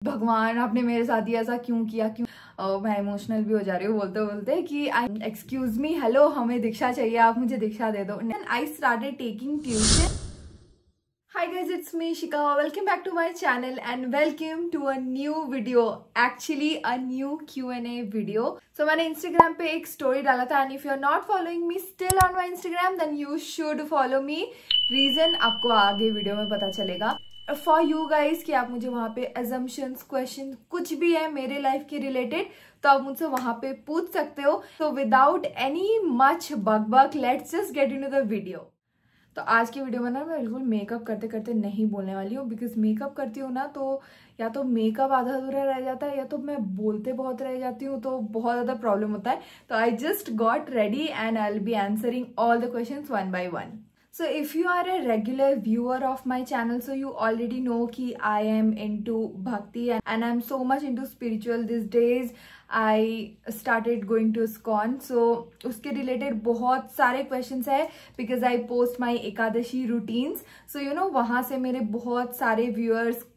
भगवान आपने मेरे साथ ही ऐसा क्यों किया, क्यों। मैं इमोशनल भी हो जा रही हूँ बोलते बोलते कि एक्सक्यूज मी, हेलो, हमें दीक्षा चाहिए, आप मुझे दीक्षा दे दो। आई started taking tuition. Hi guys, it's me Shika. Welcome back to my channel and welcome to a new video. Actually a new Q&A video. So मैंने Instagram पे एक story डाला था and if you're not following me still on my Instagram then you should follow me. Reason आपको आगे video में पता चलेगा. For you guys कि आप मुझे वहाँ पे assumptions, questions कुछ भी है मेरे लाइफ के रिलेटेड तो आप मुझसे वहाँ पे पूछ सकते हो. So without any much buck let's just get into the video. तो आज की वीडियो में ना मैं बिल्कुल मेकअप करते करते नहीं बोलने वाली हूँ बिकॉज मेकअप करती हूँ ना तो या तो मेकअप आधा अधूरा रह जाता है या तो मैं बोलते बहुत रह जाती हूँ तो बहुत ज़्यादा प्रॉब्लम होता है. तो I just got ready and I will be answering all the questions one by one. So if you are a regular viewer of my channel, so you already know कि I am into bhakti and I'm so much into spiritual these days. I started going to ISKCON, so उसके related बहुत सारे questions है because I post my Ekadashi routines. So you know वहाँ से मेरे बहुत सारे viewers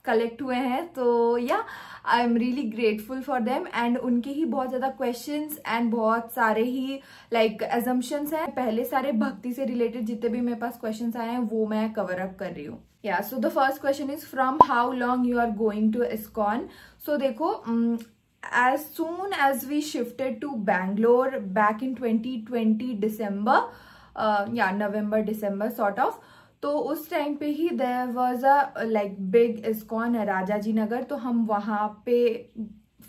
कलेक्ट हुए हैं तो या I am really grateful for them and उनके ही बहुत ज़्यादा क्वेश्चंस एंड बहुत सारे ही लाइक एजम्पशंस हैं. पहले सारे भक्ति से रिलेटेड जितने भी मेरे पास क्वेश्चंस आए हैं वो मैं कवर अप कर रही हूँ. Yeah so the first question is from how long you are going to ISKCON. So देखो as soon as we shifted to Bangalore back in 2020 December, November December sort of, तो उस time पे ही there was a like big ISKCON Rajaji Nagar. तो हम वहाँ पे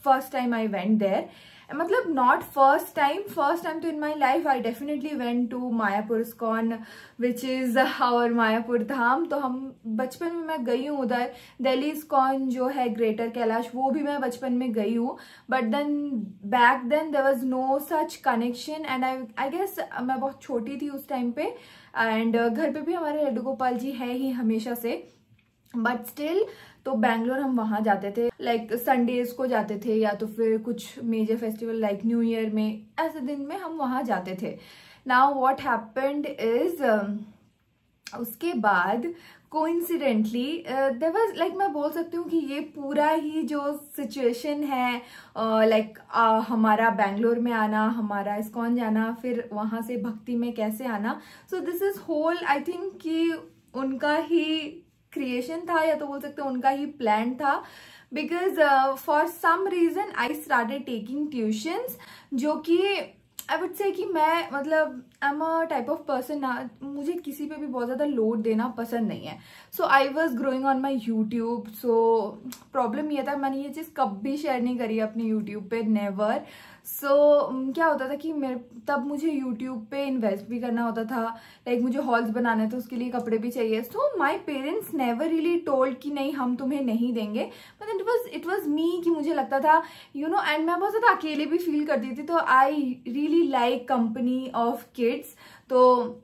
first time I went there. मतलब नॉट फर्स्ट टाइम तो in my life I definitely went to Mayapur ISKCON which is our Mayapur Dham. तो हम बचपन में मैं गई हूँ उधर. दिल्ली ISKCON जो है ग्रेटर कैलाश वो भी मैं बचपन में गई हूँ but then back then there was no such connection and I guess मैं बहुत छोटी थी उस टाइम पे एंड घर पे भी हमारे लड्डू गोपाल जी है ही हमेशा से बट स्टिल. तो बैंगलोर हम वहाँ जाते थे लाइक संडेज को जाते थे या तो फिर कुछ major festival like new year में ऐसे दिन में हम वहाँ जाते थे. नाउ व्हाट हैपेंड इज उसके बाद कोइंसिडेंटली देयर वाज लाइक मैं बोल सकती हूँ कि ये पूरा ही जो सिचुएशन है लाइक हमारा बैंगलोर में आना, हमारा ISKCON जाना, फिर वहाँ से भक्ति में कैसे आना. So this is whole I think कि उनका ही क्रिएशन था या तो बोल सकते हैं उनका ही प्लान था because for some reason I started taking tuitions जो कि आई वुड से कि मैं मतलब I am a type of person ना, मुझे किसी पे भी बहुत ज़्यादा लोड देना पसंद नहीं है. So I was growing on my YouTube. So problem ये था मैंने ये चीज़ कभी शेयर नहीं करी अपने यूट्यूब पे, नेवर. सो क्या होता था कि तब मुझे यूट्यूब पे इन्वेस्ट भी करना होता था लाइक मुझे हॉल्स बनाने थे उसके लिए कपड़े भी चाहिए. So my parents never really told कि नहीं हम तुम्हें नहीं देंगे बट इट वॉज मी कि मुझे लगता था यू नो एंड मैं बहुत ज़्यादा अकेले भी फील करती थी. तो आई really like company of kids. तो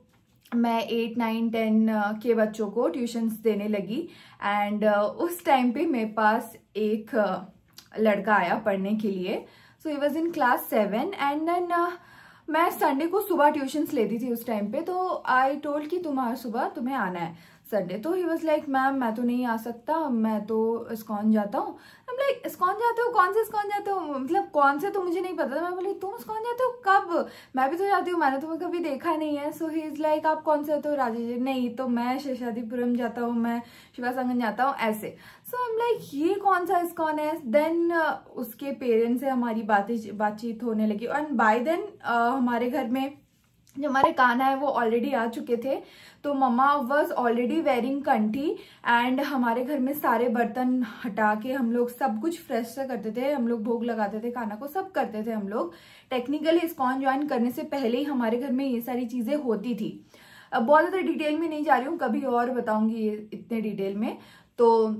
मैं 8, 9, 10 के बच्चों को ट्यूशन्स देने लगी एंड उस टाइम पे मेरे पास एक लड़का आया पढ़ने के लिए. So he was in class 7 and then मैं संडे को सुबह ट्यूशन्स लेती थी उस टाइम पे. तो आई टोल्ड कि तुम्हारा सुबह तुम्हें आना है संडे. तो ही वॉज लाइक मैम मैं तो नहीं आ सकता, मैं तो ISKCON जाता हूँ. हम लाइक ISKCON जाते हो, कौन से ISKCON जाते हो, मतलब कौन से तो मुझे नहीं पता था. मैं बोली तुम ISKCON जाते हो कब, मैं भी तो जाती हूँ, मैंने तुम्हें कभी देखा नहीं है. सो ही इज लाइक आप कौन से जाते हो राजेश. नहीं तो मैं शेषाद्रिपुरम जाता हूँ, मैं शिवा संगम जाता हूँ ऐसे. सो हम लाइक ये कौन सा ISKCON है. देन उसके पेरेंट्स से हमारी बातचीत होने लगी एंड बाय देन हमारे घर में जो हमारे कान्हा है वो ऑलरेडी आ चुके थे. तो मम्मा वॉज ऑलरेडी वेयरिंग कंठी एंड हमारे घर में सारे बर्तन हटा के हम लोग सब कुछ फ्रेश से करते थे. हम लोग भोग लगाते थे, कान्हा को सब करते थे हम लोग. टेक्निकली ISKCON ज्वाइन करने से पहले ही हमारे घर में ये सारी चीजें होती थी. अब बहुत ज़्यादा डिटेल में नहीं जा रही हूँ, कभी और बताऊंगी ये इतने डिटेल में. तो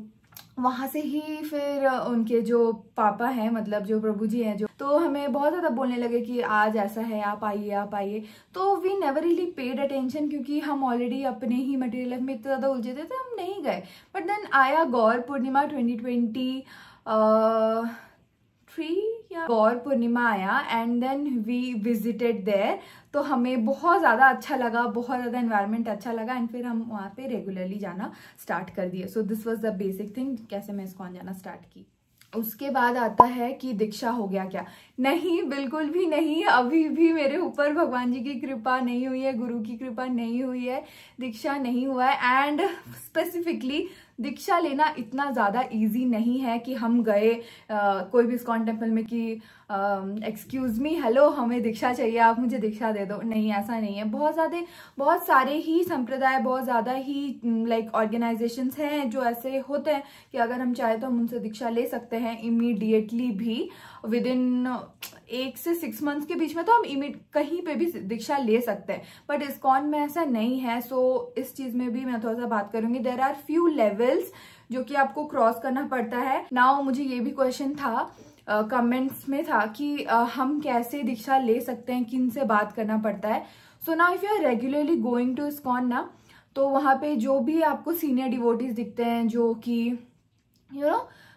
वहाँ से ही फिर उनके जो पापा हैं मतलब जो प्रभु जी हैं जो, तो हमें बहुत ज़्यादा बोलने लगे कि आज ऐसा है आप आइए. तो we never really paid attention क्योंकि हम ऑलरेडी अपने ही मटेरियल लाइफ में इतना ज़्यादा उलझे थे तो हम नहीं गए. बट देन आया गौर पूर्णिमा 2023 या गौर पूर्णिमा आया and then we visited there. तो हमें बहुत ज़्यादा अच्छा लगा, बहुत ज़्यादा एनवायरनमेंट अच्छा लगा एंड फिर हम वहाँ पे रेगुलरली जाना स्टार्ट कर दिए। So this was the basic thing, कैसे मैं इस्कॉन जाना स्टार्ट की। उसके बाद आता है कि दीक्षा हो गया क्या? नहीं, बिल्कुल भी नहीं। अभी भी मेरे ऊपर भगवान जी की कृपा नहीं हुई है, गुरु की कृपा नहीं हुई है, दीक्षा नहीं हुआ है। एंड स्पेसिफिकली दीक्षा लेना इतना ज़्यादा इजी नहीं है कि हम गए कोई भी इस्कॉन टेम्पल में कि एक्सक्यूज मी, हेलो हमें दीक्षा चाहिए, आप मुझे दीक्षा दे दो। नहीं, ऐसा नहीं है। बहुत सारे ही संप्रदाय, बहुत ज़्यादा ही लाइक ऑर्गेनाइजेशंस हैं जो ऐसे होते हैं कि अगर हम चाहे तो हम उनसे दीक्षा ले सकते हैं इमीडिएटली भी, विद इन 1 से 6 मंथ्स के बीच में तो हम कहीं पे भी दीक्षा ले सकते हैं। बट इस्कॉन में ऐसा नहीं है। सो इस चीज़ में भी मैं थोड़ा सा बात करूंगी। देयर आर फ्यू लेवल्स जो कि आपको क्रॉस करना पड़ता है। नाउ मुझे ये भी क्वेश्चन था कमेंट्स में था कि हम कैसे दीक्षा ले सकते हैं, किन से बात करना पड़ता है। So now if you are regularly going to ISKCON ना, तो वहाँ पे जो भी आपको सीनियर डिवोटीज दिखते हैं जो कि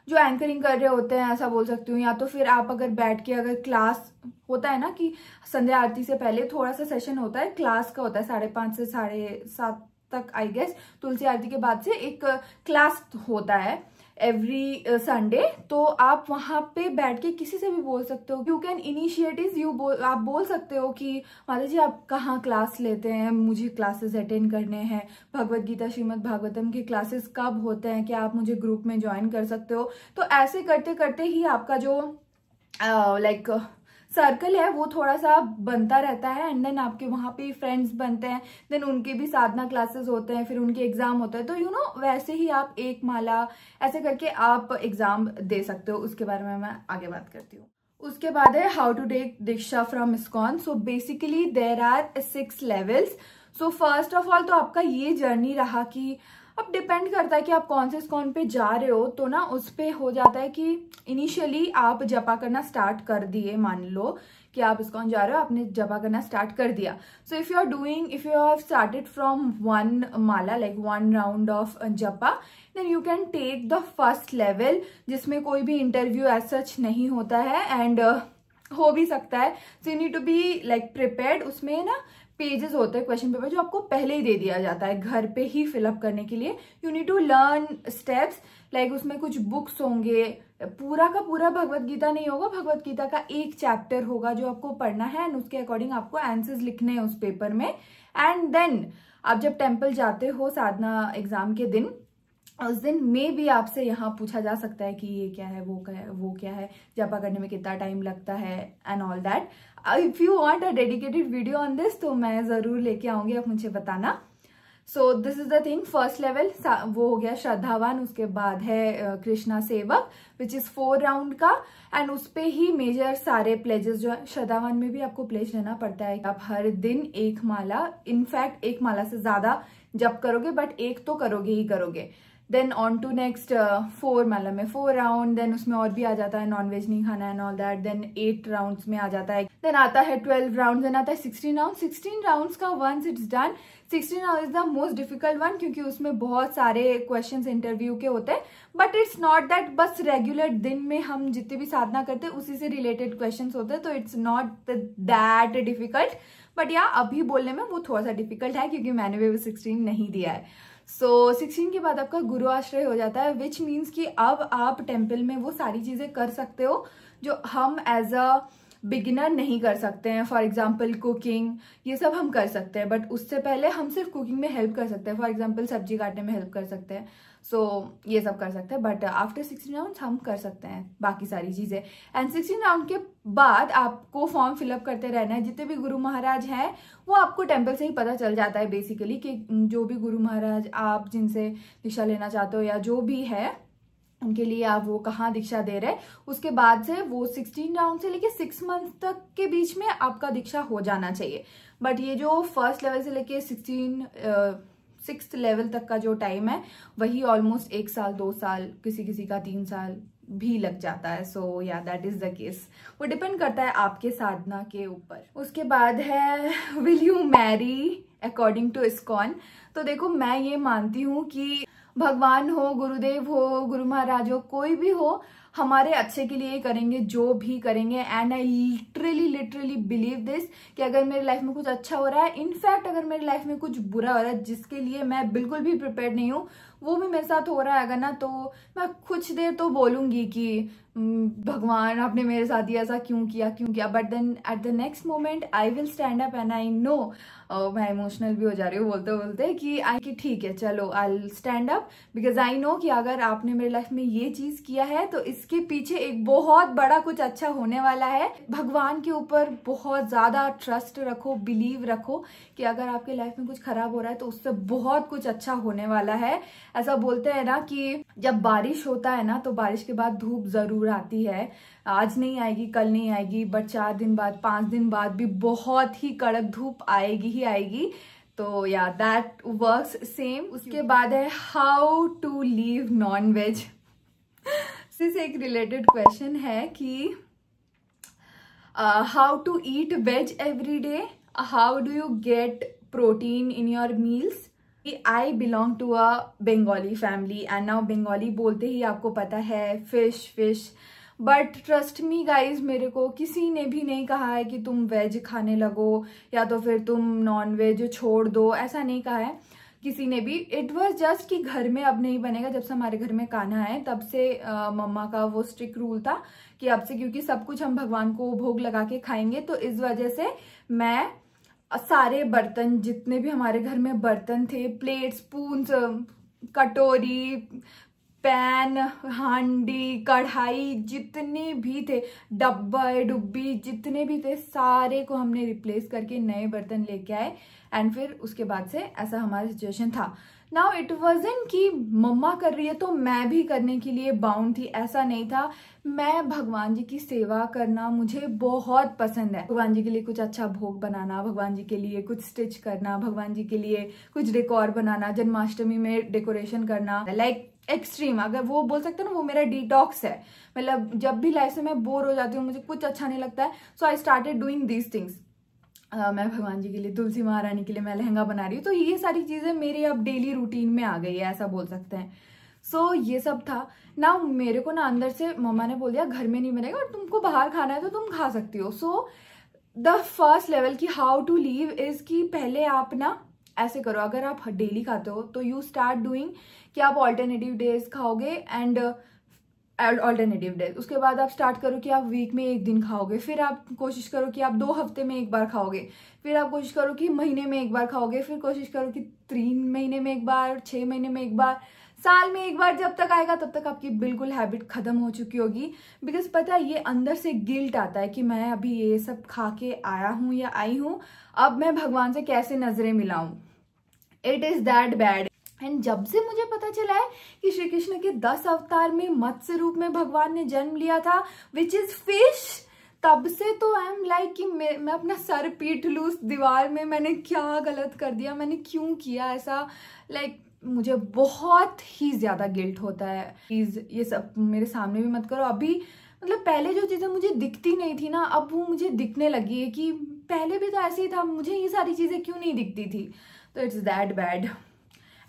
जो एंकरिंग कर रहे होते हैं, ऐसा बोल सकती हूँ, या तो फिर आप अगर बैठ के अगर क्लास होता है ना कि संध्या आरती से पहले थोड़ा सा सेशन होता है, क्लास का होता है 5:30 से 7:30 तक आई गेस। तुलसी आरती के बाद से एक क्लास होता है एवरी संडे। तो आप वहां पे बैठ के किसी से भी बोल सकते हो, यू कैन इनिशिएटिव आप बोल सकते हो कि माता जी आप कहाँ क्लास लेते हैं, मुझे क्लासेस अटेंड करने हैं, भगवत गीता श्रीमद् भागवतम के क्लासेस कब होते हैं, क्या आप मुझे ग्रुप में ज्वाइन कर सकते हो। तो ऐसे करते करते ही आपका जो लाइक सर्कल है वो थोड़ा सा बनता रहता है एंड देन आपके वहाँ पे फ्रेंड्स बनते हैं, देन उनके भी साधना क्लासेस होते हैं, फिर उनके एग्जाम होते हैं। तो वैसे ही आप एक माला ऐसे करके आप एग्जाम दे सकते हो। उसके बारे में मैं आगे बात करती हूँ। उसके बाद है how to take diksha from ISKCON. So basically there are 6 levels. So first of all तो आपका ये जर्नी रहा कि अब डिपेंड करता है कि आप कौन से इस्कॉन पे जा रहे हो। तो ना उस पे हो जाता है कि इनिशियली आप जपा करना स्टार्ट कर दिए, मान लो कि आप इस्कॉन जा रहे हो, आपने जपा करना स्टार्ट कर दिया। So if you have started from 1 mala like 1 round of japa, then you can take the first level, जिसमें कोई भी इंटरव्यू एज सच नहीं होता है एंड हो भी सकता है। So you need to be like prepared. उसमें ना पेजेस होते हैं, क्वेश्चन पेपर, जो आपको पहले ही दे दिया जाता है घर पे ही फिलअप करने के लिए। You need to learn steps, like उसमें कुछ बुक्स होंगे, पूरा का पूरा भगवत गीता नहीं होगा, भगवत गीता का एक चैप्टर होगा जो आपको पढ़ना है एंड उसके अकॉर्डिंग आपको आंसर्स लिखने हैं उस पेपर में। एंड देन आप जब टेम्पल जाते हो साधना एग्जाम के दिन, उस दिन में भी आपसे यहाँ पूछा जा सकता है कि ये क्या है, वो क्या है, जपा करने में कितना टाइम लगता है and all that. If you want a dedicated video on this तो मैं जरूर लेके आऊंगी, आप मुझे बताना। सो this is the thing. First level वो हो गया श्रद्धावान। उसके बाद है कृष्णा सेवक विच इज 4 राउंड का एंड उस पे ही मेजर सारे प्लेजेस जो है। श्रद्धावान में भी आपको प्लेज लेना पड़ता है, आप हर दिन 1 माला, इनफैक्ट 1 माला से ज्यादा जप करोगे, बट 1 तो करोगे ही करोगे। देन ऑन टू नेक्स्ट 4 माला में 4 राउंड, देन उसमें और भी आ जाता है नॉनवेज नहीं खाना and all that. Then 8 rounds में आ जाता है, देन आता है 12 राउंड, देन आता है 16 राउंड। 16 राउंड्स का once it's done, 16 round is the most difficult one क्योंकि उसमें बहुत सारे क्वेश्चंस इंटरव्यू के होते हैं। बट इट्स नॉट दैट बस रेगुलर दिन में हम जितने भी साधना करते हैं उसी से रिलेटेड क्वेश्चंस होते हैं, तो it's not that difficult. But या अभी बोलने में वो थोड़ा सा डिफिकल्ट है क्योंकि मैंने भी 16 नहीं दिया है। सो 16 के बाद आपका गुरु आश्रय हो जाता है, विच मीन्स कि अब आप टेम्पल में वो सारी चीजें कर सकते हो जो हम एज अ बिगिनर नहीं कर सकते हैं। फॉर एग्जाम्पल कुकिंग, ये सब हम कर सकते हैं, बट उससे पहले हम सिर्फ कुकिंग में हेल्प कर सकते हैं। फॉर एग्जाम्पल सब्जी काटने में हेल्प कर सकते हैं, सो ये सब कर सकते हैं। बट आफ्टर 16 राउंड हम कर सकते हैं बाकी सारी चीजें। एंड 16 राउंड के बाद आपको फॉर्म फिलअप करते रहना है। जितने भी गुरु महाराज हैं वो आपको टेम्पल से ही पता चल जाता है बेसिकली कि जो भी गुरु महाराज आप जिनसे दीक्षा लेना चाहते हो या जो भी है उनके लिए आप वो कहाँ दीक्षा दे रहे हैं। उसके बाद से वो 16 राउंड से लेके 6 मंथ तक के बीच में आपका दीक्षा हो जाना चाहिए। बट ये जो फर्स्ट लेवल से लेके 6th लेवल तक का जो टाइम है वही ऑलमोस्ट 1 साल 2 साल, किसी किसी का 3 साल भी लग जाता है। So yeah that is the case, वो डिपेंड करता है आपके साधना के ऊपर। उसके बाद है will you marry according to ISKCON. तो देखो मैं ये मानती हूँ कि भगवान हो, गुरुदेव हो, गुरु महाराज हो, कोई भी हो, हमारे अच्छे के लिए करेंगे जो भी करेंगे। And I literally believe this कि अगर मेरे लाइफ में कुछ अच्छा हो रहा है, इनफैक्ट अगर मेरे लाइफ में कुछ बुरा हो रहा है जिसके लिए मैं बिल्कुल भी प्रिपेयर्ड नहीं हूँ, वो भी मेरे साथ हो रहा है अगर ना, तो मैं कुछ देर तो बोलूंगी कि भगवान आपने मेरे साथ ही ऐसा क्यों किया। But then at the next moment I will stand up and I know, मैं इमोशनल भी हो जा रही हूँ बोलते बोलते कि ठीक है चलो आई will stand up, because I know कि अगर आपने मेरे लाइफ में ये चीज किया है तो इसके पीछे एक बहुत बड़ा कुछ अच्छा होने वाला है। भगवान के ऊपर बहुत ज्यादा ट्रस्ट रखो, बिलीव रखो कि अगर आपके लाइफ में कुछ खराब हो रहा है तो उससे बहुत कुछ अच्छा होने वाला है। ऐसा बोलते हैं ना कि जब बारिश होता है ना तो बारिश के बाद धूप जरूर आती है, आज नहीं आएगी, कल नहीं आएगी, बट 4 दिन बाद, 5 दिन बाद भी बहुत ही कड़क धूप आएगी ही आएगी। तो या दैट वर्क्स सेम। उसके बाद है how to leave non veg. इससे एक रिलेटेड क्वेश्चन है कि how to eat veg every day, how do you get protein in your meals. I belong to a Bengali family and now Bengali बोलते ही आपको पता है fish, but trust me guys, मेरे को किसी ने भी नहीं कहा है कि तुम वेज खाने लगो या तो फिर तुम नॉन वेज छोड़ दो, ऐसा नहीं कहा है किसी ने भी। इट वॉज जस्ट कि घर में अब नहीं बनेगा। जब से हमारे घर में कान्हा है तब से मम्मा का वो स्ट्रिक्ट रूल था कि अब से, क्योंकि सब कुछ हम भगवान को भोग लगा के खाएंगे, तो इस वजह से मैं सारे बर्तन, जितने भी हमारे घर में बर्तन थे, प्लेट, स्पून, कटोरी, पैन, हांडी, कढ़ाई, जितने भी थे, डब्बे डुब्बी जितने भी थे, सारे को हमने रिप्लेस करके नए बर्तन लेके आए। एंड फिर उसके बाद से ऐसा हमारा सिचुएशन था। नाउ इट वाजंट कि मम्मा कर रही है तो मैं भी करने के लिए बाउंड थी, ऐसा नहीं था। मैं भगवान जी की सेवा करना मुझे बहुत पसंद है। भगवान जी के लिए कुछ अच्छा भोग बनाना, भगवान जी के लिए कुछ स्टिच करना, भगवान जी के लिए कुछ डेकोर बनाना, जन्माष्टमी में डेकोरेशन करना, लाइक एक्सट्रीम, अगर वो बोल सकते हैं ना, वो मेरा डिटॉक्स है। मतलब जब भी लाइफ से मैं बोर हो जाती हूँ, मुझे कुछ अच्छा नहीं लगता है, so I started doing these things. मैं भगवान जी के लिए, तुलसी महारानी के लिए मैं लहंगा बना रही हूँ, तो ये सारी चीजें मेरे अब डेली रूटीन में आ गई है, ऐसा बोल सकते हैं। सो ये सब था ना। मेरे को ना अंदर से मम्मा ने बोल दिया घर में नहीं बनेगा और तुमको बाहर खाना है तो तुम खा सकती हो। सो द फर्स्ट लेवल की हाउ टू लीव इज कि पहले आप ना ऐसे करो, अगर आप डेली खाते हो तो यू स्टार्ट डूइंग कि आप ऑल्टरनेटिव डेज खाओगे एंड ऑल्टरनेटिव डेज। उसके बाद आप स्टार्ट करो कि आप वीक में 1 दिन खाओगे, फिर आप कोशिश करो कि आप 2 हफ्ते में 1 बार खाओगे, फिर आप कोशिश करो कि महीने में 1 बार खाओगे, फिर कोशिश करो कि 3 महीने में 1 बार, 6 महीने में 1 बार, साल में 1 बार। जब तक आएगा तब तक आपकी बिल्कुल हैबिट खत्म हो चुकी होगी। बिकॉज पता है, ये अंदर से गिल्ट आता है कि मैं अभी ये सब खा के आया हूं या आई हूं, अब मैं भगवान से कैसे नजरें मिलाऊं। It is that bad. And जब से मुझे पता चला है कि श्री कृष्ण के 10 अवतार में मत्स्य रूप में भगवान ने जन्म लिया था, विच इज फिश, तब से तो आई एम लाइक कि मैं अपना सर पीट लूं उस दीवार में, मैंने क्या गलत कर दिया, मैंने क्यों किया ऐसा। लाइक मुझे बहुत ही ज्यादा गिल्ट होता है। प्लीज ये सब मेरे सामने भी मत करो। अभी मतलब पहले जो चीजें मुझे दिखती नहीं थी ना, अब वो मुझे दिखने लगी है कि पहले भी तो ऐसे ही था, मुझे ये सारी चीजें क्यों नहीं दिखती थी। तो इट्स दैट बैड।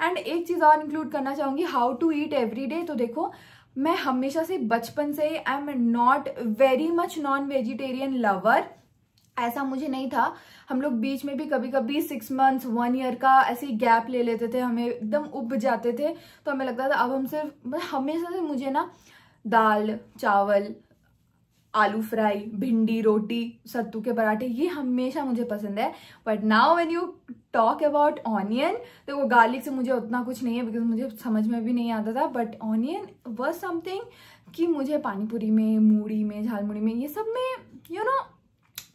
एंड एक चीज और इंक्लूड करना चाहूंगी, how to eat every day. तो देखो, मैं हमेशा से बचपन से I am not very much non vegetarian lover, ऐसा मुझे नहीं था। हम लोग बीच में भी कभी कभी 6 months 1 year का ऐसे गैप ले लेते थे, हमें एकदम उब जाते थे, तो हमें लगता था अब हम सिर्फ, हमेशा से मुझे ना दाल, चावल, आलू फ्राई, भिंडी रोटी, सत्तू के पराठे, ये हमेशा मुझे पसंद है। But now when you talk about onion, तो वो गार्लिक से मुझे उतना कुछ नहीं है, बिकॉज मुझे समझ में भी नहीं आता था। बट ऑनियन वाज समथिंग कि मुझे पानीपुरी में, मूढ़ी में, झालमुड़ी में, ये सब में you know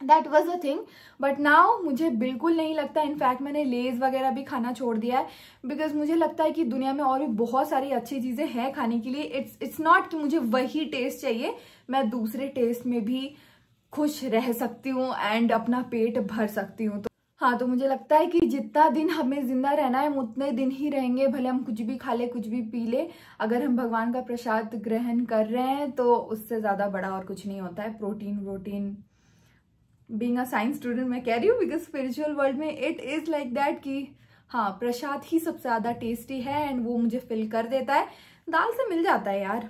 that was the thing. But now मुझे बिल्कुल नहीं लगता। इनफैक्ट मैंने लेज वगैरह भी खाना छोड़ दिया है, बिकॉज मुझे लगता है कि दुनिया में और भी बहुत सारी अच्छी चीजें हैं खाने के लिए। इट्स नॉट कि मुझे वही टेस्ट चाहिए, मैं दूसरे टेस्ट में भी खुश रह सकती हूँ एंड अपना पेट भर सकती हूँ। तो हाँ, तो मुझे लगता है कि जितना दिन हमें जिंदा रहना है हम उतने दिन ही रहेंगे, भले हम कुछ भी खा ले, कुछ भी पी ले। अगर हम भगवान का प्रसाद ग्रहण कर रहे हैं तो उससे ज्यादा बड़ा और कुछ नहीं होता है। Protein being a science student मैं कह रही हूँ, बिकॉज स्पिरिचुअल वर्ल्ड में इट इज लाइक दैट कि हाँ, प्रसाद ही सबसे ज़्यादा टेस्टी है एंड वो मुझे फिल कर देता है। दाल से मिल जाता है यार।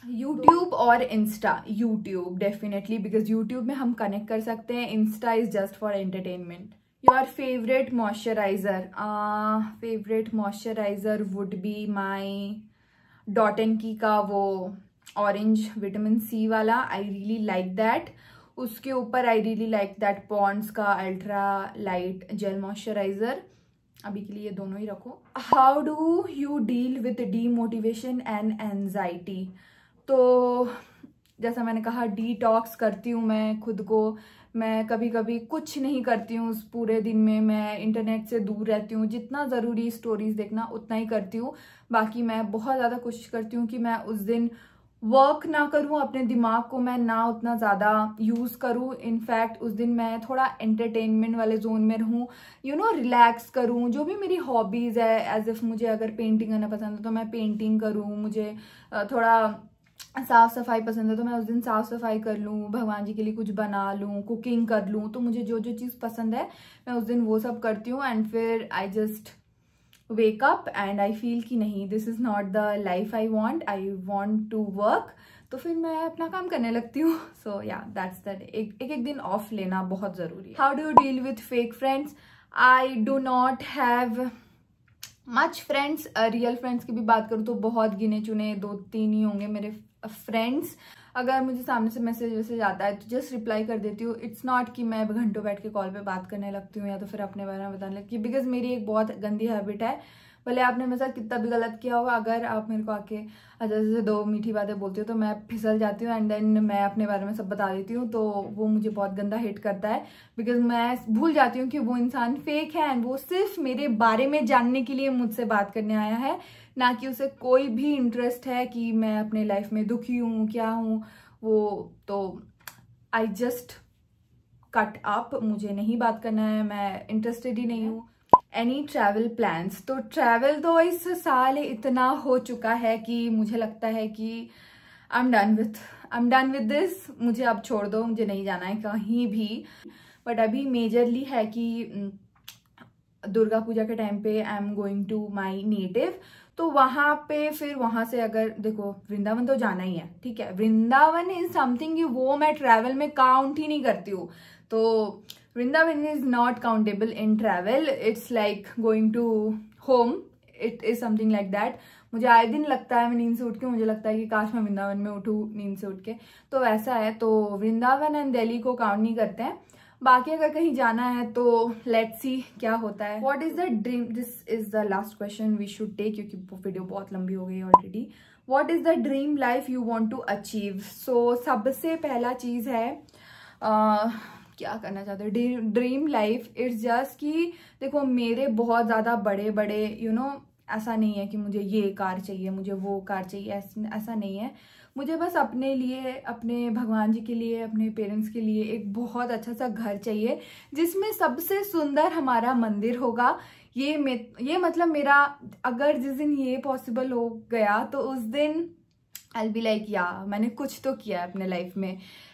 यूट्यूब और Insta? YouTube definitely, because YouTube में हम कनेक्ट कर सकते हैं, Insta is just for entertainment. Your favourite moisturiser? Favourite moisturiser would be my dot and key का वो ऑरेंज विटामिन सी वाला। I really like that. उसके ऊपर I really like that Pond's का अल्ट्रा लाइट जेल मॉइस्चराइजर। अभी के लिए ये दोनों ही रखो। How do you deal with demotivation and anxiety? तो जैसा मैंने कहा, डिटॉक्स करती हूँ मैं खुद को। मैं कभी कभी कुछ नहीं करती हूँ उस पूरे दिन में, मैं इंटरनेट से दूर रहती हूँ। जितना ज़रूरी स्टोरीज देखना उतना ही करती हूँ। बाकी मैं बहुत ज़्यादा कोशिश करती हूँ कि मैं उस दिन वर्क ना करूँ, अपने दिमाग को मैं ना उतना ज़्यादा यूज़ करूँ। इनफैक्ट उस दिन मैं थोड़ा एंटरटेनमेंट वाले जोन में रहूँ, रिलैक्स करूँ। जो भी मेरी हॉबीज़ है, एज इफ़ मुझे अगर पेंटिंग करना पसंद है तो मैं पेंटिंग करूँ, मुझे थोड़ा साफ सफाई पसंद है तो मैं उस दिन साफ सफाई कर लूँ, भगवान जी के लिए कुछ बना लूँ, कुकिंग कर लूँ। तो मुझे जो जो चीज़ पसंद है मैं उस दिन वो सब करती हूँ। एंड फिर I just wake up and I feel कि नहीं, this is not the life I want to work. तो फिर मैं अपना काम करने लगती हूँ। सो या दैट्स दैट। एक दिन ऑफ लेना बहुत ज़रूरी है। How do you deal with fake friends? I do not have much friends. Real friends की भी बात करूँ तो बहुत गिने चुने 2-3 ही होंगे मेरे फ्रेंड्स। अगर मुझे सामने से मैसेज आता है तो जस्ट रिप्लाई कर देती हूँ। इट्स नॉट कि मैं घंटों बैठ के कॉल पे बात करने लगती हूँ या तो फिर अपने बारे में बताने लगती हूँ, बिकॉज मेरी एक बहुत गंदी हैबिट है। भले आपने मेरे साथ कितना भी गलत किया होगा, अगर आप मेरे को आके जैसे 2 मीठी बातें बोलती हो तो मैं फिसल जाती हूँ एंड देन मैं अपने बारे में सब बता देती हूँ। तो वो मुझे बहुत गंदा हिट करता है, बिकॉज मैं भूल जाती हूँ कि वो इंसान फेक है एंड वो सिर्फ मेरे बारे में जानने के लिए मुझसे बात करने आया है, ना कि उसे कोई भी इंटरेस्ट है कि मैं अपने लाइफ में दुखी हूँ, क्या हूँ वो। तो आई जस्ट कट अप, मुझे नहीं बात करना है, मैं इंटरेस्टेड ही नहीं हूँ। Any travel plans? तो ट्रैवल तो इस साल इतना हो चुका है कि मुझे लगता है कि I am done with this. मुझे अब छोड़ दो, मुझे नहीं जाना है कहीं भी। बट अभी मेजरली है कि दुर्गा पूजा के टाइम पे I am going to my native. तो वहाँ पे फिर वहाँ से अगर देखो, वृंदावन तो जाना ही है, ठीक है। वृंदावन इज समथिंग वो मैं ट्रैवल में काउंट ही नहीं करती हूँ। तो Vrindavan is not countable in travel, it's like going to home, it is something like that. मुझे आए दिन लगता है, मैं नींद से उठ के मुझे लगता है कि काश मैं वृंदावन में उठूँ नींद से उठ के। तो वैसा है। तो वृंदावन एंड दिल्ली को काउंट नहीं करते हैं। बाकी अगर कहीं जाना है तो लेट्स सी क्या होता है। What is the dream? This is the last question we should take, क्योंकि वीडियो बहुत लंबी हो गई already. What is the dream life you want to achieve? So सबसे पहला चीज है क्या करना चाहते हो ड्रीम लाइफ? इट्स जस्ट कि देखो, मेरे बहुत ज़्यादा बड़े बड़े ऐसा नहीं है कि मुझे ये कार चाहिए, मुझे वो कार चाहिए, ऐसा नहीं है। मुझे बस अपने लिए, अपने भगवान जी के लिए, अपने पेरेंट्स के लिए एक बहुत अच्छा सा घर चाहिए जिसमें सबसे सुंदर हमारा मंदिर होगा। ये मतलब मेरा, अगर जिस दिन ये पॉसिबल हो गया तो उस दिन आई बी लाइक या मैंने कुछ तो किया है अपने लाइफ में।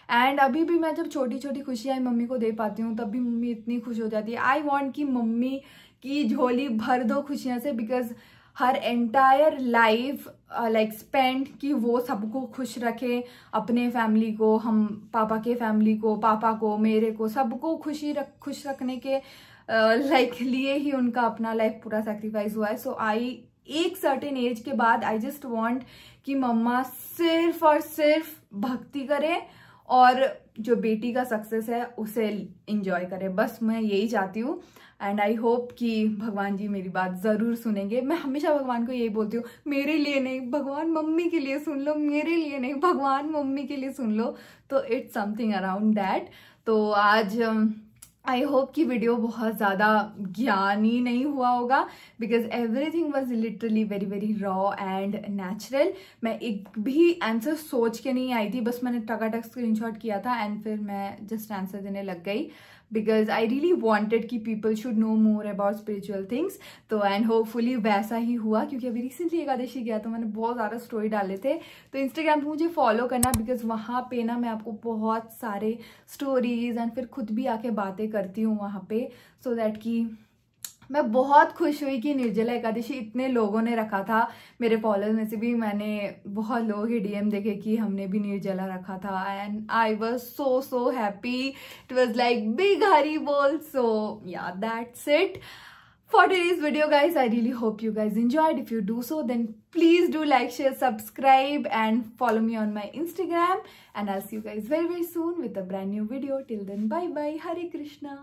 एंड अभी भी मैं जब छोटी छोटी खुशियाँ मम्मी को दे पाती हूँ तब भी मम्मी इतनी खुश हो जाती है। आई वॉन्ट कि मम्मी की झोली भर दो खुशियाँ से, because her entire life like spend कि वो सबको खुश रखे, अपने फैमिली को, हम पापा के फैमिली को, पापा को, मेरे को, सबको खुश रखने के लाइक लिए ही उनका अपना लाइफ पूरा सेक्रीफाइस हुआ है। सो एक सर्टेन एज के बाद आई जस्ट वॉन्ट कि मम्मा सिर्फ और सिर्फ भक्ति करे और जो बेटी का सक्सेस है उसे इंजॉय करे। बस मैं यही चाहती हूँ एंड आई होप कि भगवान जी मेरी बात ज़रूर सुनेंगे। मैं हमेशा भगवान को यही बोलती हूँ, मेरे लिए नहीं भगवान मम्मी के लिए सुन लो, मेरे लिए नहीं भगवान मम्मी के लिए सुन लो। तो इट्स समथिंग अराउंड दैट। तो आज आई होप कि वीडियो बहुत ज़्यादा ज्ञानी नहीं हुआ होगा, because everything was literally very very raw and natural. मैं एक भी आंसर सोच के नहीं आई थी, बस मैंने टकाटक स्क्रीनशॉट किया था एंड फिर मैं जस्ट आंसर देने लग गई, बिकॉज आई रियली वॉन्टेड कि people should know more about spiritual things. तो एंड होपफुली वैसा ही हुआ, क्योंकि अभी रिसेंटली एकादशी गया तो मैंने बहुत ज़्यादा स्टोरी डाले थे। तो इंस्टाग्राम पे मुझे फॉलो करना, बिकॉज वहाँ पे ना मैं आपको बहुत सारे स्टोरीज एंड फिर खुद भी आके बातें करती हूँ वहाँ पे, सो दैट कि मैं बहुत खुश हुई कि निर्जला एकादशी इतने लोगों ने रखा था। मेरे फॉलोअर्स में से भी मैंने बहुत लोगों के डीएम देखे कि हमने भी निर्जला रखा था, and I was so happy. It was like big Hari bol. So yeah, that's it for today's video, guys. I really hope you guys enjoyed. If you do so, then please do like, share, subscribe, and follow me on my Instagram. And I'll see you guys very soon with a brand new video. Till then, bye bye. Hare Krishna.